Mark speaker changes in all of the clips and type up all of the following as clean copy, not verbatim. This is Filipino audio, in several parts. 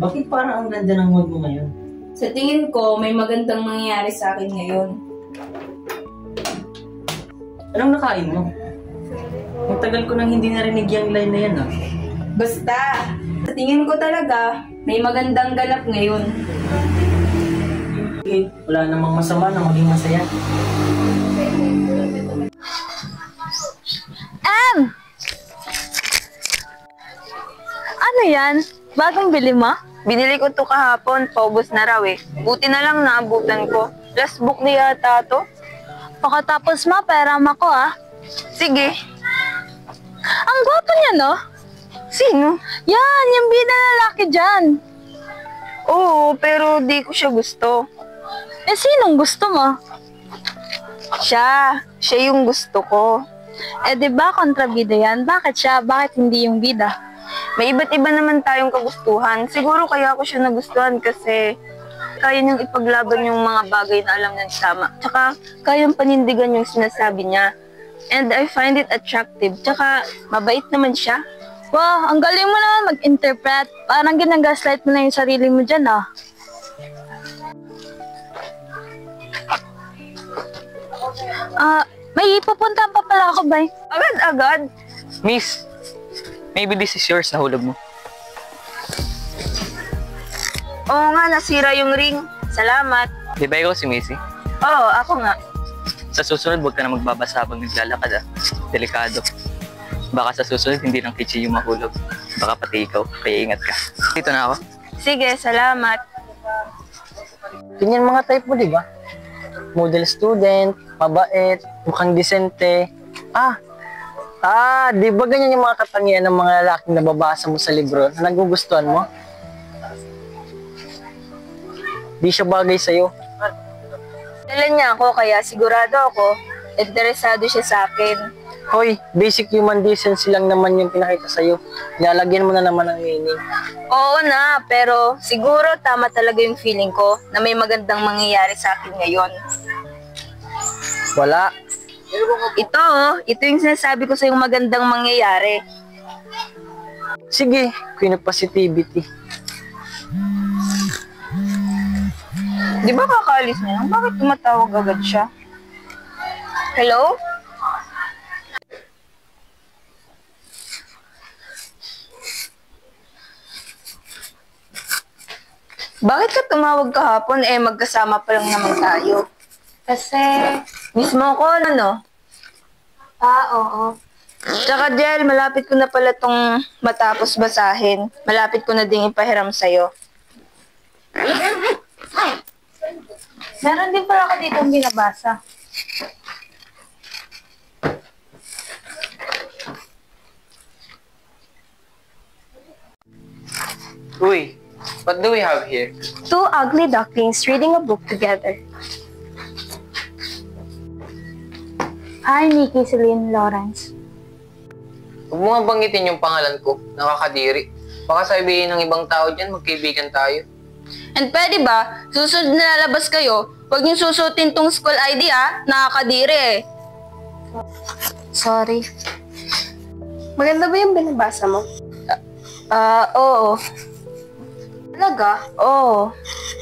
Speaker 1: Bakit parang ang ganda ng mood mo ngayon?
Speaker 2: Sa tingin ko, may magandang mangyayari sa akin ngayon.
Speaker 1: Anong nakain mo? Ang tagal ko nang hindi narinig yung line na yan ah.
Speaker 2: Basta, sa tingin ko talaga, may magandang ganap ngayon.
Speaker 1: Okay, wala namang masama na maging masaya.
Speaker 3: Ano yan? Bagong bili mo? Binili ko to kahapon, paubos na raw eh. Buti na lang naabutan ko. Last book na yata to. Pakatapos mo, pera mo ko ah. Sige. Ang gwapo niya no? Sino? Yan, yung bida na lalaki dyan. Oo, pero di ko siya gusto. Eh, sinong gusto mo? Siya yung gusto ko. Eh, di ba kontrabida yan? Bakit siya? Bakit hindi yung bida? May iba't iba naman tayong kagustuhan. Siguro kaya ako siya nagustuhan kasi kaya niyang ipaglaban yung mga bagay na alam niyang tama. Tsaka kayang panindigan yung sinasabi niya. And I find it attractive. Tsaka mabait naman siya. Wow, ang galing mo naman mag-interpret. Parang ginagaslight mo na yung sarili mo dyan ah. May pupuntahan pa pala ako, bay. Agad-agad?
Speaker 4: Miss, maybe this is yours, nahulog mo.
Speaker 3: Oo nga, nasira yung ring. Salamat.
Speaker 4: Di ba ikaw si Missy?
Speaker 3: Oo, ako nga.
Speaker 4: Sa susunod, huwag ka na magbabasa habang naglalakad ah. Delikado. Baka sa susunod, hindi lang kitchen yung mahulog. Baka pati ikaw, kaya ingat ka. Dito na ako.
Speaker 3: Sige, salamat.
Speaker 1: Ganyan mga type mo, di ba? Model student, mabait, mukhang disente. Di ba ganyan yung mga katangian ng mga lalaking nababasa mo sa libro na nagugustuhan mo? Di siya bagay sa'yo.
Speaker 3: Dalan niya ako, kaya sigurado ako, interesado siya sa akin.
Speaker 1: Hoy, basic human decency lang naman yung pinakita sa'yo. Nilalagyan mo na naman ng meaning.
Speaker 3: Oo na, pero siguro tama talaga yung feeling ko na may magandang mangyayari sa akin ngayon.
Speaker 1: Wala.
Speaker 3: Ito yung sinasabi ko sa yung magandang mangyayari.
Speaker 1: Sige, queen of positivity.
Speaker 3: Di ba kakaalis na lang? Bakit tumatawag agad siya? Hello? Bakit ka tumawag kahapon? Magkasama pa lang naman tayo.
Speaker 2: Kasi,
Speaker 3: Mismo ko, ano?
Speaker 2: oo.
Speaker 3: Tsaka Jel, malapit ko na pala tong matapos basahin. Malapit ko na ding ipahiram sa'yo.
Speaker 2: Meron din pala ako dito binabasa.
Speaker 4: Uy, what do we have here?
Speaker 3: Two ugly ducklings reading a book together.
Speaker 2: Hi, Nikki, Celine, Lawrence.
Speaker 4: Huwag mo nga banggitin yung pangalan ko, nakakadiri. Baka sabihin ng ibang tao dyan, magkaibigan tayo.
Speaker 3: And pwede ba, susunod na lalabas kayo, huwag niyong susutin tong school ID nakakadiri
Speaker 2: Sorry. Maganda ba yung binabasa mo?
Speaker 3: Oo.
Speaker 2: Talaga?
Speaker 3: Oo.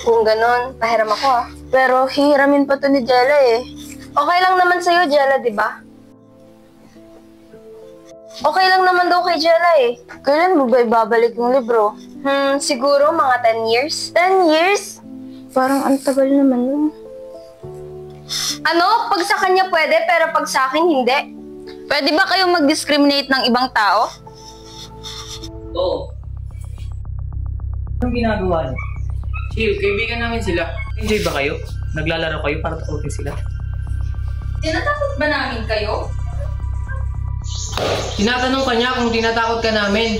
Speaker 2: Kung ganon, pahiram ako
Speaker 3: Pero hihiramin pa to ni Jella
Speaker 2: Okay lang naman sa'yo, Jella, di ba?
Speaker 3: Okay lang naman daw kay Jella Kailan mo ba ibabalik yung libro?
Speaker 2: Siguro mga 10 years.
Speaker 3: 10 years? Parang ang tagal naman nun.
Speaker 2: Ano? Pag sa kanya pwede, pero pag sa akin hindi.
Speaker 3: Pwede ba kayong mag-discriminate ng ibang tao?
Speaker 4: Oo.
Speaker 1: Anong ginagawa niyo?
Speaker 4: Chill, kaibigan namin sila. Enjoy ba kayo? Naglalaro kayo para takutin sila?
Speaker 2: Tinatakot ba namin kayo?
Speaker 4: Tinatanong ka niya kung tinatakot ka namin.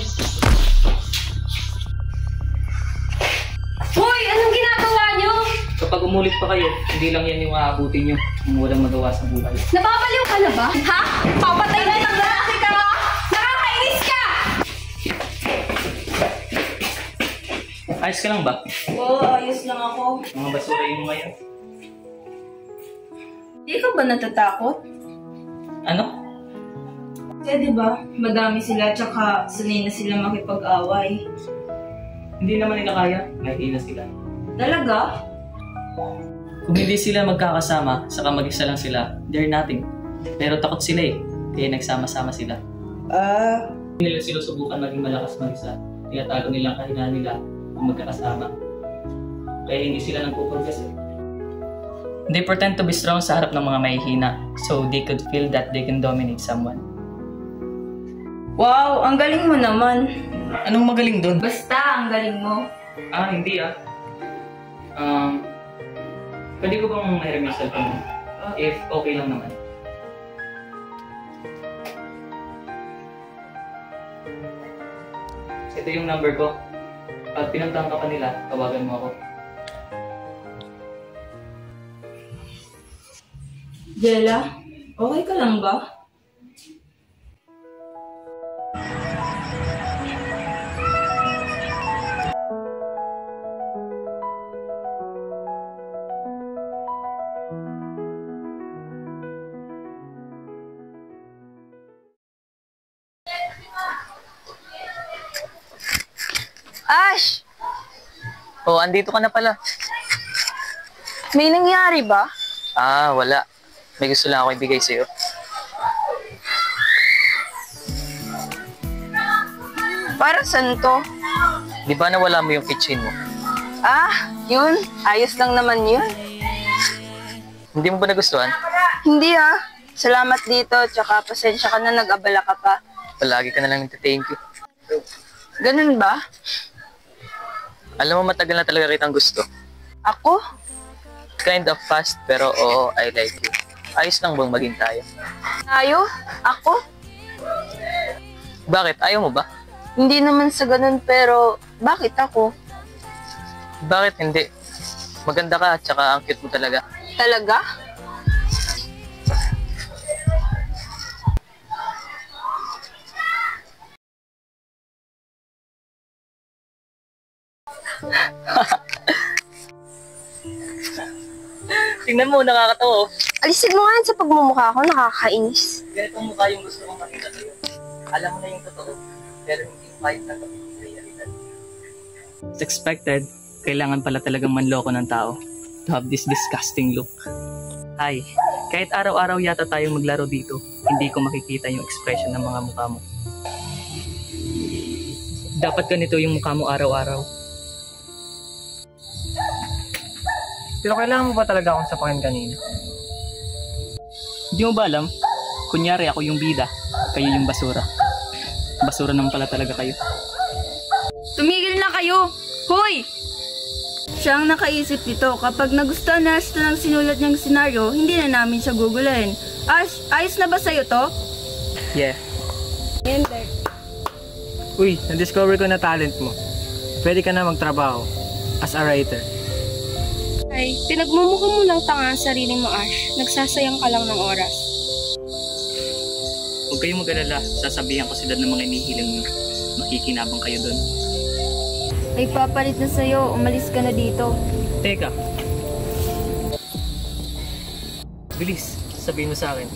Speaker 2: Hoy! Anong ginagawa niyo?
Speaker 4: Kapag umulit pa kayo, hindi lang yan yung aabutin nyo kung walang magawa sa buhay.
Speaker 2: Nababaliw ka na ba? Ha? Papatay na ng lalaki ka ba? Nakakainis ka!
Speaker 4: Ayos ka lang ba?
Speaker 2: Oo, ayos lang ako.
Speaker 4: Mga basura mo ngayon.
Speaker 2: Di ka ba natatakot?
Speaker 4: Ano?
Speaker 2: Kasi diba, madami sila tsaka sanay na sila makipag-away.
Speaker 4: Hindi naman nila kaya, mahihina sila.
Speaker 3: Talaga?
Speaker 4: Kung hindi sila magkakasama, saka mag-isa lang sila, they're nothing. Pero takot sila eh, kaya nagsama-sama sila. Hindi nila sinusubukan maging malakas mag-isa. Tinatago nilang kahinaan nila kung magkakasama. Kaya hindi sila nagpuprogress eh. They pretend to be strong sa harap ng mga mahihina, so they could feel that they can dominate someone.
Speaker 3: Wow, ang galing mo naman.
Speaker 4: Anong magaling doon?
Speaker 3: Basta, ang galing mo.
Speaker 4: Hindi pwede ko bang mahiram yung cellphone mo? If okay lang naman. Ito yung number ko. Pag pinuntahan ka pa nila, tawagan mo ako.
Speaker 3: Jella, okay ka lang ba?
Speaker 1: Ash! Oh, andito ka na pala.
Speaker 3: May nangyari ba?
Speaker 1: Wala. May gusto lang ako ibigay sa'yo.
Speaker 3: Para saan to?
Speaker 1: Di ba nawala mo yung kitchen mo?
Speaker 3: Yun. Ayos lang naman yun.
Speaker 1: Hindi mo ba nagustuhan?
Speaker 3: Hindi Salamat dito, tsaka pasensya ka na nag-abala ka pa.
Speaker 1: Palagi ka na lang nagte-thank you.
Speaker 3: Ganun ba?
Speaker 1: Alam mo, matagal na talaga kitang gusto.
Speaker 3: Ako?
Speaker 1: Kind of fast, pero oo, I like you. Ayos lang bang maging tayo?
Speaker 3: Tayo? Ako?
Speaker 1: Bakit? Ayaw mo ba?
Speaker 3: Hindi naman sa ganun, pero bakit ako?
Speaker 1: Bakit hindi? Maganda ka, tsaka ang cute mo talaga.
Speaker 3: Talaga?
Speaker 1: Tingnan mo, nakakatawa.
Speaker 3: Alisin mo nga yan sa pagmumukha ko, nakakainis.
Speaker 1: Ganitong mukha yung gusto kong makita sa'yo. Alam mo na yung totoo, pero hindi mo kahit na realidad.
Speaker 4: As expected, kailangan pala talagang manloko ng tao to have this disgusting look. Hi, kahit araw-araw yata tayong maglaro dito, hindi ko makikita yung expression ng mga mukha mo. Dapat ganito yung mukha mo araw-araw.
Speaker 1: Pero kailangan mo ba talaga akong sapakin kanina?
Speaker 4: Hindi mo ba alam? Kunyari ako yung bida, kayo yung basura. Basura naman pala talaga kayo.
Speaker 2: Tumigil na kayo! Hoy! Siya ang nakaisip nito. Kapag nagustuhan na Ash ng sinulat niyang senaryo, hindi na namin siya gugulayin. Ash, ayos na ba sa'yo to?
Speaker 4: Yeah.
Speaker 2: Hindi.
Speaker 5: Uy, na-discover ko na talent mo. Pwede ka na magtrabaho as a writer.
Speaker 6: Ay, pinagmumukha mo lang tanga ang sarili mo, Ash. Nagsasayang ka lang ng oras.
Speaker 4: Huwag kayong mag-alala, sasabihan ko sila ng mga inihiling nyo. Makikinabang kayo doon.
Speaker 6: Ay, papalit na sa'yo. Umalis ka na dito.
Speaker 4: Teka. Bilis, sabihin mo sa akin.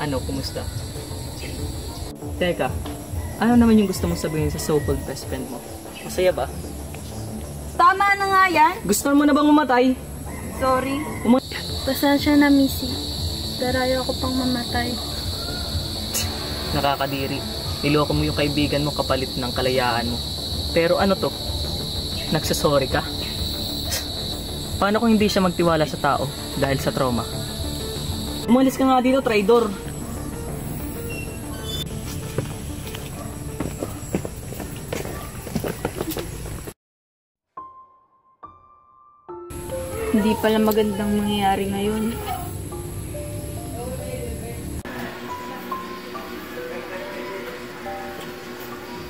Speaker 4: Ano, kumusta? Teka, ano naman yung gusto mong sabihin sa so-called best friend mo? Masaya ba?
Speaker 2: Tama na nga yan.
Speaker 4: Gusto mo na bang mamatay?
Speaker 2: Sorry.
Speaker 6: Pasensya na, Missy. Pero ayaw ko pang mamatay.
Speaker 4: Nakakadiri. Niloko mo yung kaibigan mo kapalit ng kalayaan mo. Pero ano to? Nagsasorry ka? Paano kung hindi siya magtiwala sa tao dahil sa trauma? Umalis ka nga dito, traidor!
Speaker 6: Hindi pala magandang mangyayari ngayon.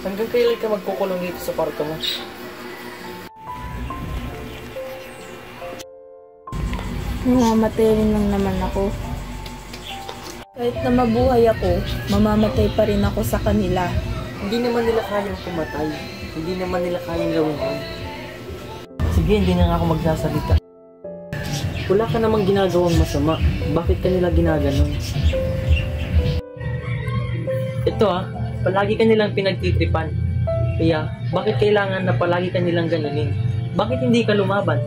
Speaker 5: Hanggang kailan ka magkukulong dito sa kwarto mo?
Speaker 6: Mamamatay rin lang naman ako. Kahit na mabuhay ako, mamamatay pa rin ako sa kanila.
Speaker 5: Hindi naman nila kayang pumatay. Hindi naman nila kayang gawin yun. Sige, hindi na nga ako magsasalita. Wala ka namang ginagawang masama. Bakit ka nila ginaganon?
Speaker 4: Ito palagi ka nilang pinagtitripan.
Speaker 5: Kaya, bakit kailangan na palagi ka nilang ganunin? Bakit hindi ka lumaban?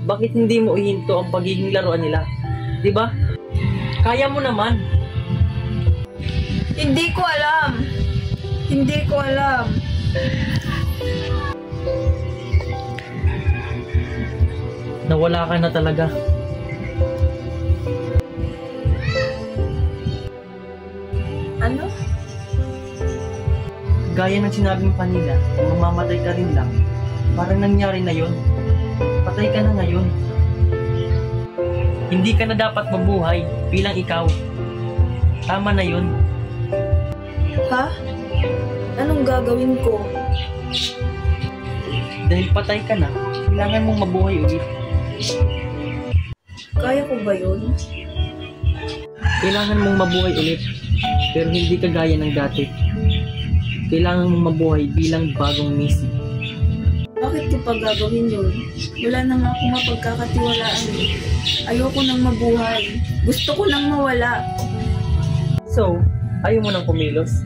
Speaker 5: Bakit hindi mo ihinto ang pagiging laruan nila? Di ba? Kaya mo naman.
Speaker 2: Hindi ko alam. Hindi ko alam.
Speaker 5: Nawala ka na talaga.
Speaker 2: Ano?
Speaker 5: Gaya ng sinabi mo kanina, kung mamamatay ka rin lang, parang nangyari na yun. Patay ka na ngayon. Hindi ka na dapat mabuhay bilang ikaw. Tama na yun.
Speaker 6: Ha? Anong gagawin ko?
Speaker 5: Dahil patay ka na, kailangan mong mabuhay ulit.
Speaker 6: Kaya ko ba yun?
Speaker 5: Kailangan mong mabuhay ulit, pero hindi ka gaya ng dati. Kailangan mong mabuhay bilang bagong Missy.
Speaker 6: Bakit ko pa gagawin yun? Wala na nga akong mapagkakatiwalaan eh. Ayoko nang mabuhay. Gusto ko nang mawala.
Speaker 5: So, ayaw mo nang kumilos?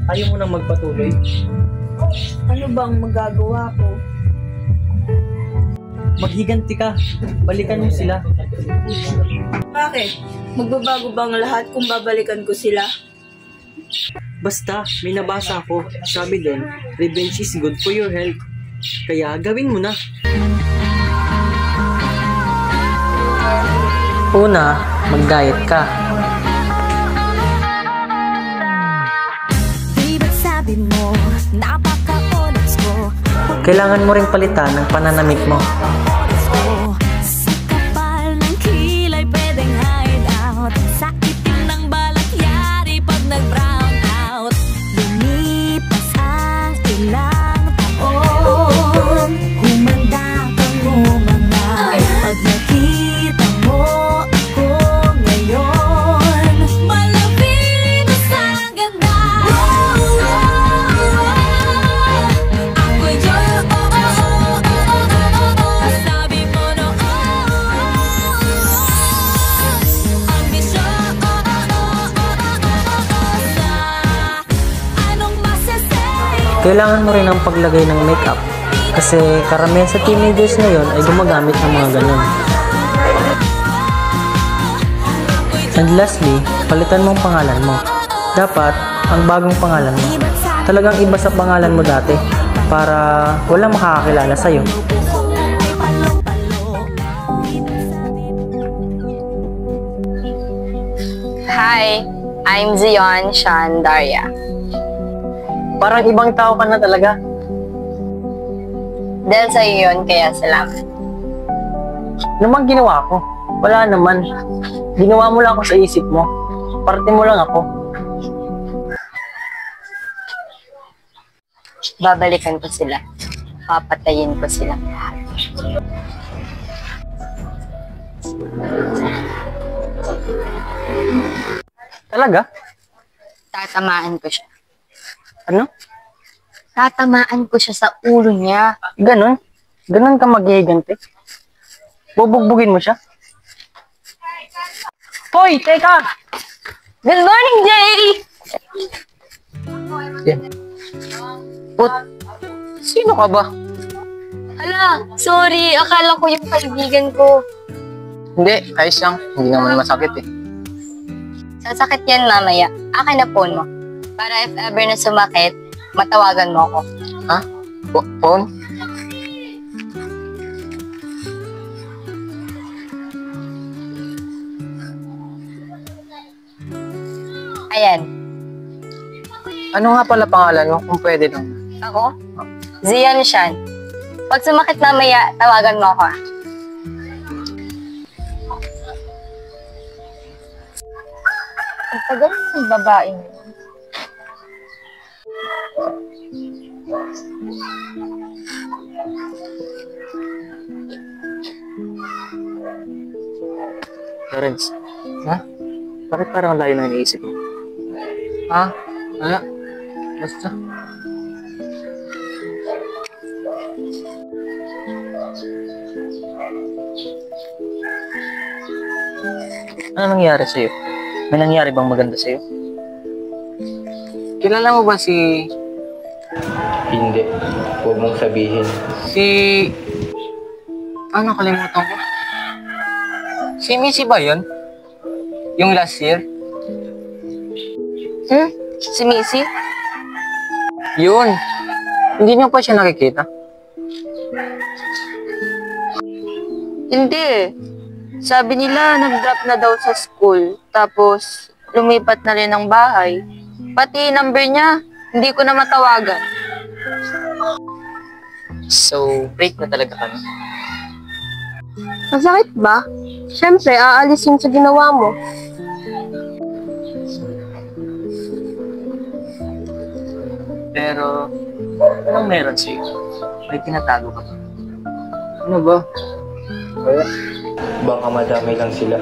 Speaker 5: Ayaw mo nang magpatuloy?
Speaker 6: Ano bang magagawa ko?
Speaker 5: Maghiganti ka. Balikan mo sila.
Speaker 6: Bakit? Magbabago bang lahat kung babalikan ko sila?
Speaker 5: Basta, may nabasa ako. Sabi doon, revenge is good for your health. Kaya gawin mo na. Una, mag-diet ka. Kailangan mo ring palitan ng pananamit mo. Kailangan mo rin ang paglagay ng makeup kasi karamihan sa teenagers ngayon ay gumagamit ng mga ganun. And lastly, palitan mo ang pangalan mo. Dapat, ang bagong pangalan mo, talagang iba sa pangalan mo dati para walang makakakilala sa'yo.
Speaker 3: Hi, I'm Zion Shandaria.
Speaker 1: Parang ibang tao ka na talaga.
Speaker 3: Dahil sa iyo yun, kaya salamat.
Speaker 1: Ano bang ginawa ko? Wala naman. Ginawa mo lang ako sa isip mo. Parte mo lang ako.
Speaker 3: Babalikan ko sila. Papatayin ko sila lahat.
Speaker 1: Talaga?
Speaker 3: Tatamaan ko siya.
Speaker 1: Ano?
Speaker 3: Tatamaan ko siya sa ulo niya.
Speaker 1: Ganon? Ganon ka maghihiganti? Bubugbugin mo siya? Hoy, teka!
Speaker 3: Good morning, Jay!
Speaker 1: Yan. Put, sino ka ba?
Speaker 3: Hala, sorry. Akala ko yung kaibigan ko.
Speaker 1: Hindi, ayos lang. Hindi naman masakit eh.
Speaker 3: Sasakit yan mamaya. Akin na phone mo. Para if ever na sumakit, matawagan mo ako.
Speaker 1: Ha? Phone?
Speaker 3: Ayan.
Speaker 1: Ano nga pala pangalan mo kung pwede lang?
Speaker 3: Ako? Zian Shan. Pag sumakit mamaya, tawagan mo ako. Ang tagal ng babaeng yun.
Speaker 1: Lawrence. Ha? Bakit parang layo na iniisip mo? Ha? Wala. Basta. Ano nangyari sa'yo? May nangyari bang maganda sa'yo? Kilala mo ba si
Speaker 7: Hindi. Huwag mong sabihin.
Speaker 1: Si... Ano, kalimutan ko? Si Missy ba yun? Yung last year?
Speaker 3: Si Missy?
Speaker 1: Yun. Hindi niyo pa siya nakikita?
Speaker 3: Hindi. Sabi nila, nag-drop na daw sa school. Tapos, lumipat na rin ng bahay. Pati number niya, hindi ko na matawagan.
Speaker 1: So, break na talaga kami.
Speaker 3: Masakit ba? Siyempre, aalis yun sa ginawa mo.
Speaker 1: Pero, anong meron sa'yo? May tinatago ka ba?
Speaker 7: Ano ba? Wala. Baka madamay lang sila.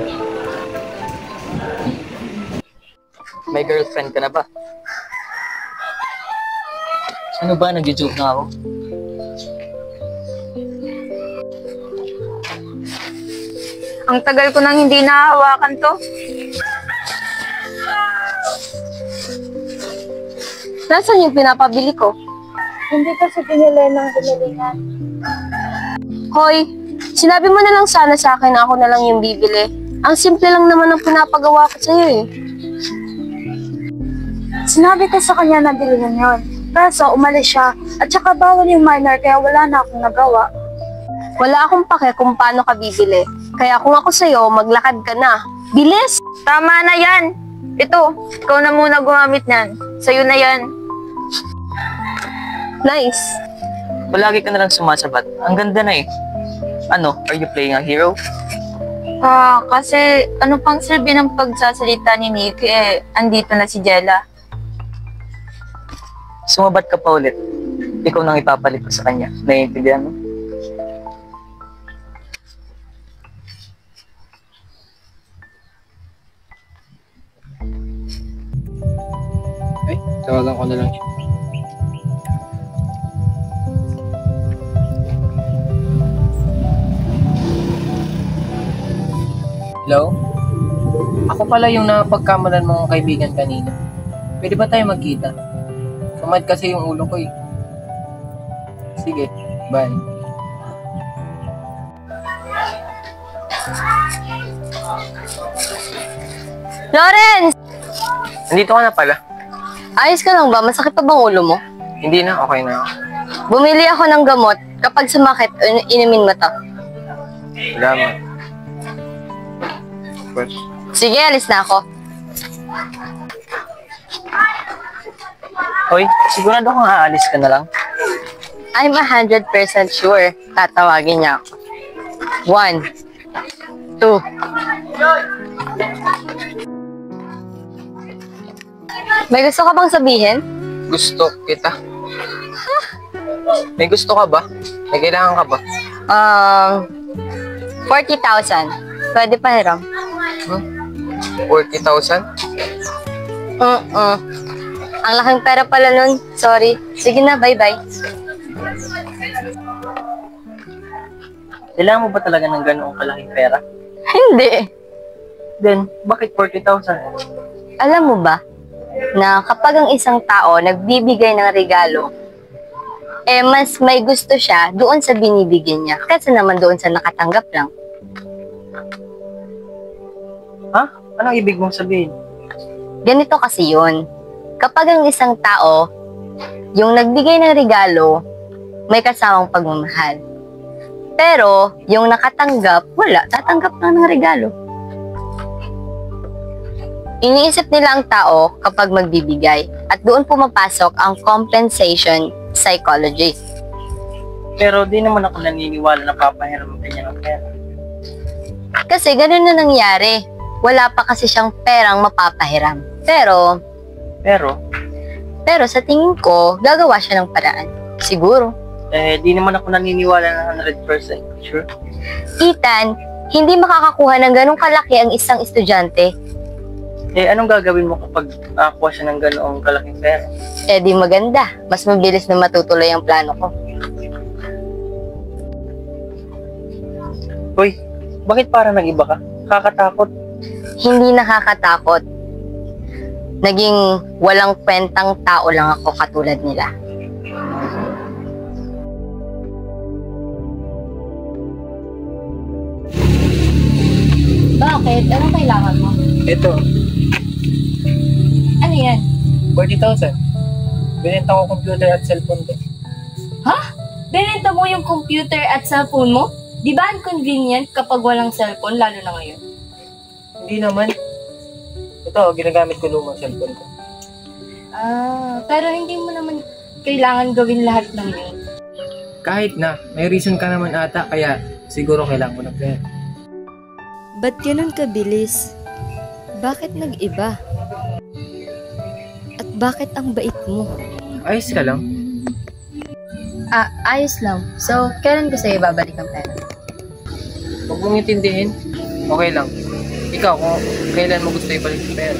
Speaker 1: May girlfriend ka na ba? Ano ba? Nag-joke na ako?
Speaker 3: Ang tagal ko nang hindi nahawakan to. Nasaan yung pinapabili ko? Hindi kasi pinili ng binilingan. Hoy, sinabi mo na lang sana sa akin na ako na lang yung bibili. Ang simple lang naman ang pinapagawa ko sa'yo eh.
Speaker 6: Sinabi ko sa kanya na bilhin yun. Kaso umalis siya at saka bawal yung minor kaya wala na akong nagawa.
Speaker 3: Wala akong pake kung paano ka bibili. Kaya kung ako sa'yo, maglakad ka na. Bilis! Tama na yan! Ito, ikaw na muna gumamit niyan. Sa'yo na yan. Nice.
Speaker 1: Palagi ka na lang sumasabat. Ang ganda na eh. Ano, are you playing a hero?
Speaker 3: Kasi ano pang silbi ng pagsasalita ni Nick andito na si Jella.
Speaker 1: Sumabat ka pa ulit. Ikaw nang ipapalit ko sa kanya. Naiintindihan mo?
Speaker 7: Ay, tawagan ko na lang siya.
Speaker 1: Hello? Ako pala yung napagkamalan mong kaibigan kanina. Pwede ba tayo magkita? Sumad kasi yung ulo ko eh. Sige, bye.
Speaker 3: Lawrence!
Speaker 1: Nandito ka na pala.
Speaker 3: Ayos ka lang ba? Masakit pa bang ulo mo?
Speaker 1: Hindi na, okay na ako.
Speaker 3: Bumili ako ng gamot. Kapag sumakit, inumin mo to.
Speaker 1: Salamat.
Speaker 3: Sige, alis na ako.
Speaker 1: Hoy, sigurado kung aalis ka na lang.
Speaker 3: I'm 100% sure. Tatawagin niya ako. 1, 2. May gusto ka bang sabihin?
Speaker 1: Gusto kita. May gusto ka ba? May kailangan ka ba?
Speaker 3: 40,000. Pwede pa, Hiram?
Speaker 1: 40,000?
Speaker 3: Ang laking pera pala nun. Sorry. Sige na, bye-bye.
Speaker 1: Kailangan mo ba talaga ng ganoong kalaking pera?
Speaker 3: Hindi.
Speaker 1: Then, bakit 40,000?
Speaker 3: Alam mo ba, na kapag ang isang tao nagbibigay ng regalo, mas may gusto siya doon sa binibigyan niya kaysa naman doon sa nakatanggap lang.
Speaker 1: Ha? Anong ibig mong sabihin?
Speaker 3: Ganito kasi yun. Kapag ang isang tao, yung nagbigay ng regalo, may kasamang pagmamahal. Pero, yung nakatanggap, wala. Tatanggap lang ng regalo. Iniisip nila ang tao kapag magbibigay at doon pumapasok ang compensation psychology.
Speaker 1: Pero di naman ako naniniwala na papahiram ka niya ng pera.
Speaker 3: Kasi ganun na nangyari. Wala pa kasi siyang perang mapapahiram. Pero sa tingin ko, gagawa siya ng paraan. Siguro.
Speaker 1: Di naman ako naniniwala na 100% sure.
Speaker 3: Ethan, hindi makakakuha ng ganong kalaki ang isang estudyante.
Speaker 1: Anong gagawin mo kapag nakakuha siya ng ganoong kalaking pera?
Speaker 3: Di maganda. Mas mabilis na matutuloy ang plano ko.
Speaker 1: Hoy, bakit parang nag-iba ka? Kakatakot.
Speaker 3: Hindi nakakatakot. Naging walang kwentang tao lang ako katulad nila. Bakit? Anong kailangan mo?
Speaker 1: Ito,
Speaker 3: Ano yan?
Speaker 1: 40,000. Binenta ko computer at cellphone ko.
Speaker 3: Ha? Binenta mo yung computer at cellphone mo? Di ba inconvenient kapag walang cellphone, lalo na ngayon?
Speaker 1: Hindi naman. Ito, ginagamit ko lumang cellphone ko.
Speaker 3: Pero hindi mo naman kailangan gawin lahat ng yun.
Speaker 1: Kahit na, may reason ka naman ata, kaya siguro kailangan ko ng pera.
Speaker 8: Ba't ganun kabilis? Bakit nag-iba? At bakit ang bait mo?
Speaker 1: Ayos ka lang.
Speaker 3: Ayos lang. So, kailan ko sa'yo babalik ang pera?
Speaker 1: Huwag mong intindihin. Okay lang. Ikaw, kung kailan mo gusto ibalik yung pera?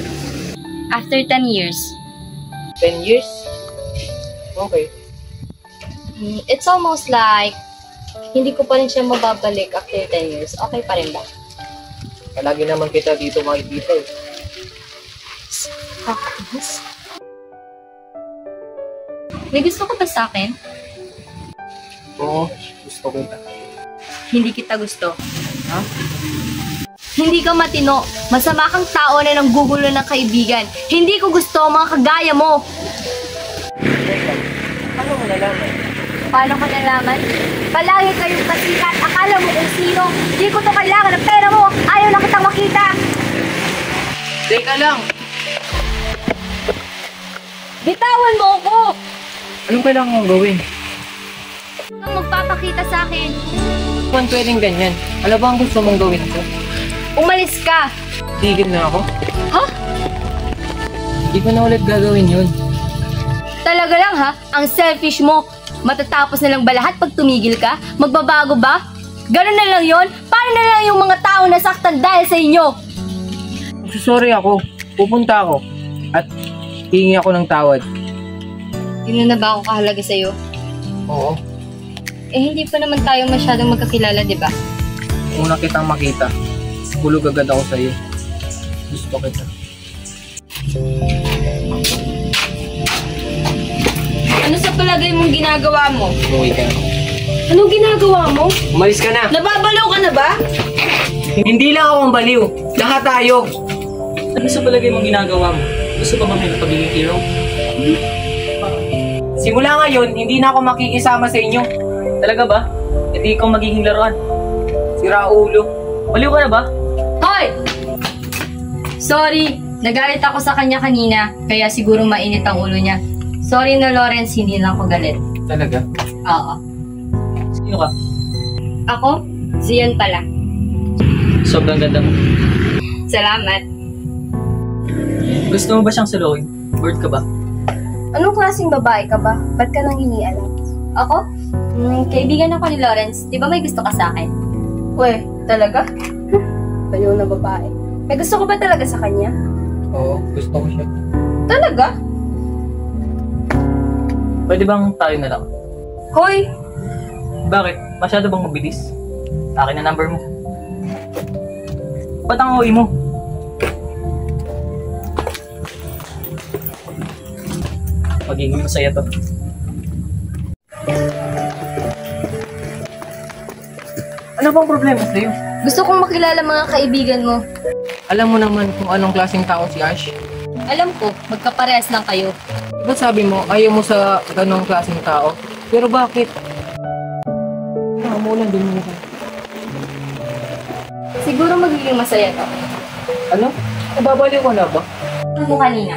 Speaker 3: After 10 years.
Speaker 1: 10 years? Okay.
Speaker 3: It's almost like hindi ko pa rin siya mababalik after 10 years. Okay pa rin ba?
Speaker 1: Palagi naman kita dito makikita eh.
Speaker 3: May gusto ko ba sa akin?
Speaker 1: Oo, gusto kita.
Speaker 3: Hindi kita gusto. Ha? Hindi ka matino. Masama kang tao na nanggugulo ng kaibigan. Hindi ko gusto ang mga kagaya mo.
Speaker 1: Paano mo nalaman?
Speaker 3: Paano ka nalaman? Palagi kayong pasikat. Akala mo kung sino. Hindi ko to kailangan ng pera mo. Ayaw na kitang makita.
Speaker 1: Teka lang!
Speaker 3: Bitawan mo ako!
Speaker 1: Anong kailangan mong gawin?
Speaker 3: Kung magpapakita sa akin,
Speaker 1: Kung pwedeng ganyan, ano ba ang gusto mong gawin ko?
Speaker 3: umalis ka!
Speaker 1: Tigil na ako?
Speaker 3: Ha?
Speaker 1: Hindi ko na ulit gagawin yun.
Speaker 3: Talaga lang ha? Ang selfish mo. Matatapos na lang ba lahat pag tumigil ka? Magbabago ba? Ganun na lang yon? Paano na lang yung mga tao nasaktan dahil sa inyo?
Speaker 1: Sorry ako. Pupunta ako. At hihingi ako ng tawad.
Speaker 3: Hindi na ba ako kahalaga sa'yo?
Speaker 1: Oo.
Speaker 3: Hindi pa naman tayo masyadong magkakilala, di ba?
Speaker 1: Una kitang makita. Hulog agad ako sa'yo. Gusto kita.
Speaker 2: Ano sa palagay mong ginagawa mo?
Speaker 1: Umuwi ka na.
Speaker 2: Anong ginagawa mo?
Speaker 1: Umalis ka na!
Speaker 2: Nababalaw ka na ba?
Speaker 1: Hindi lang ako ang baliw. Lahat tayo.
Speaker 4: Ano sa palagay mong ginagawa mo? Gusto pa ba may pagiging hero?
Speaker 1: Simula ngayon, hindi na ako makikisama sa inyo.
Speaker 4: Talaga ba? Hindi ikaw magiging laruan.
Speaker 1: Sira ulo.
Speaker 4: Baliw ka na ba?
Speaker 2: Hoy! Sorry, nagalit ako sa kanya kanina, kaya siguro mainit ang ulo niya. Sorry na Lawrence, hindi lang ako galit.
Speaker 1: Talaga?
Speaker 2: Oo.
Speaker 4: Sino ka?
Speaker 2: Ako? Zion pala.
Speaker 4: Sobrang ganda mo.
Speaker 2: Salamat.
Speaker 4: Gusto mo ba siyang saluhin? Bored ka ba?
Speaker 2: Anong klaseng babae ka ba? Ba't ka nang inialam? Ako? Kaibigan ako ni Lawrence. Di ba may gusto ka sa akin? Uwe, talaga? Baliw na babae. May gusto ko ba talaga sa kanya?
Speaker 1: Oo, gusto ko siya.
Speaker 2: Talaga?
Speaker 4: Pwede bang tayo na lang?
Speaker 2: Hoy!
Speaker 4: Bakit? Masyado bang mabilis? Akin na number mo. Ba't ang uwi mo? Magiging masaya to.
Speaker 1: Ano bang problema sa'yo?
Speaker 2: Gusto kong makilala mga kaibigan mo.
Speaker 1: Alam mo naman kung anong klaseng tao si Ash.
Speaker 2: Alam ko, magkaparehas lang kayo.
Speaker 1: Diba sabi mo, ayaw mo sa ganong klaseng tao? Pero bakit? Umulan din mo.
Speaker 2: Siguro magiging masaya to.
Speaker 1: Ano? Nababaliw ko na ba?
Speaker 2: Ano kanina?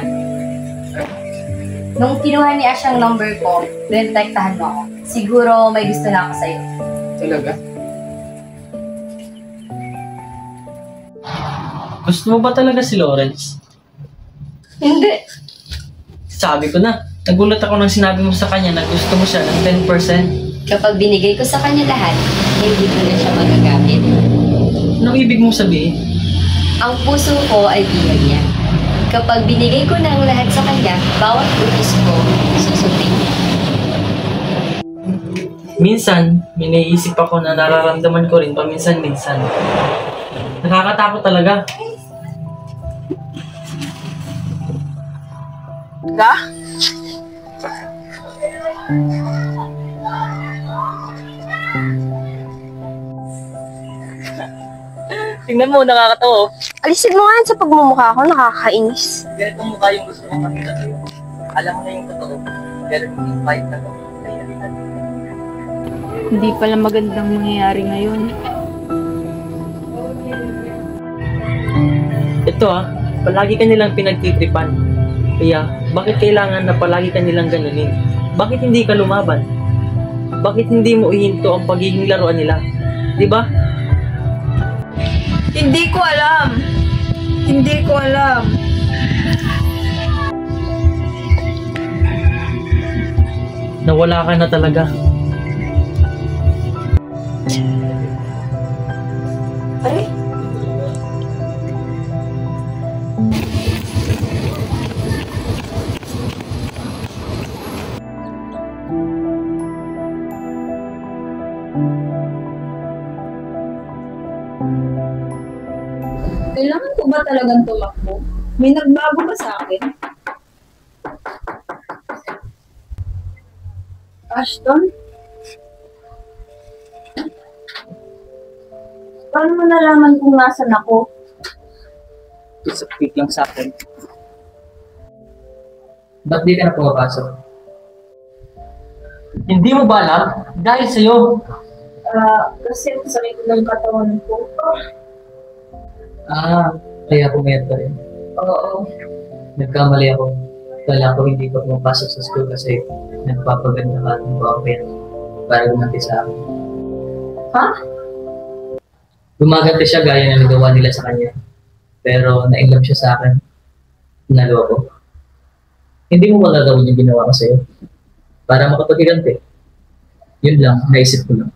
Speaker 2: Nung kinuha ni Ash ang number ko, detektahan mo ako. Siguro may gusto na ako sa'yo.
Speaker 1: Talaga?
Speaker 4: Gusto mo ba talaga si Lawrence?
Speaker 2: Hindi.
Speaker 4: Sabi ko na. Nagulat ako nang sinabi mo sa kanya na gusto mo siya ng 10%.
Speaker 2: Kapag binigay ko sa kanya lahat, hindi ko na siya magagamit.
Speaker 4: Anong ibig mong sabihin?
Speaker 2: Ang puso ko ay bilang niya. Kapag binigay ko na ang lahat sa kanya, bawat utos ko, susundin niya.
Speaker 4: Minsan, may naiisip ako na nararamdaman ko rin paminsan-minsan. Nakakatakot talaga. Tingnan mo, nakakatawa.
Speaker 3: Alisin mo nga yan sa pagmumukha ko, nakakainis.
Speaker 4: Ganito mukha yung gusto mo makita sa'yo. Alam mo na yung totoo. Pero hindi kahit na realidad.
Speaker 2: Hindi pala magandang mangyayari ngayon.
Speaker 5: Ito palagi ka nilang pinagtitripan. Kaya, bakit kailangan na palagi ka nilang ganunin? Bakit hindi ka lumaban? Bakit hindi mo ihinto ang pagiging laruan nila? Di ba?
Speaker 2: Hindi ko alam. Hindi ko alam.
Speaker 5: Nawala ka na talaga.
Speaker 2: Ay,
Speaker 6: Kailangan ko ba talagang tumakbo? May nagbago ba sa akin? Ashton? Paano mo nalaman kung nasan ako?
Speaker 4: Isipit lang sa akin. Ba't di ka na pumapasok?
Speaker 5: Hindi mo ba alam? Dahil sa'yo.
Speaker 6: Kasi ang sakit ng katawan ko.
Speaker 4: Kaya pumayat ka rin.
Speaker 6: Oo.
Speaker 4: Nagkamali ako. Kala ko hindi ka pumapasok sa school kasi nagpapaganda ka ng boyfriend para gumanti sa akin.
Speaker 6: Ha?
Speaker 4: Gumaganti siya gaya na nagawa nila sa kanya. Pero na-inlove siya sa akin. Nalo ako. Hindi mo magagawin yung ginawa ko sa'yo. Para makapaghiganti. Yun lang, naisip ko lang.